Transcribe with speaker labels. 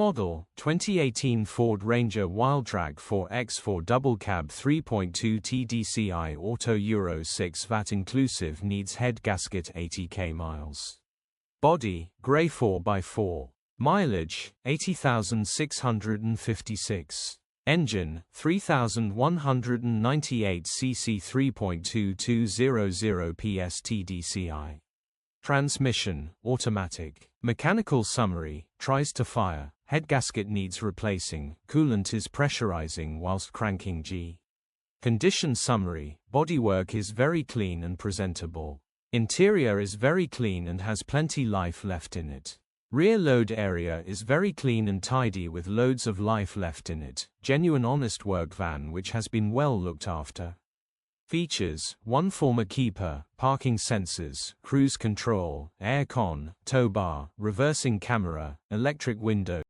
Speaker 1: model, 2018 Ford Ranger Wildtrak 4X4 double cab 3.2 Tdci Auto Euro 6 Vat Inclusive, needs head gasket, 80k miles. Body, grey 4x4. Mileage, 80,656. Engine, 3,198 cc 3.2 200 PS Tdci. Transmission, automatic. Mechanical summary, tries to fire, head gasket needs replacing, coolant is pressurizing whilst cranking G. Condition summary, bodywork is very clean and presentable. Interior is very clean and has plenty life left in it. Rear load area is very clean and tidy with loads of life left in it. Genuine honest work van which has been well looked after. Features: 1 former keeper, parking sensors, cruise control, air con, tow bar, reversing camera, electric window.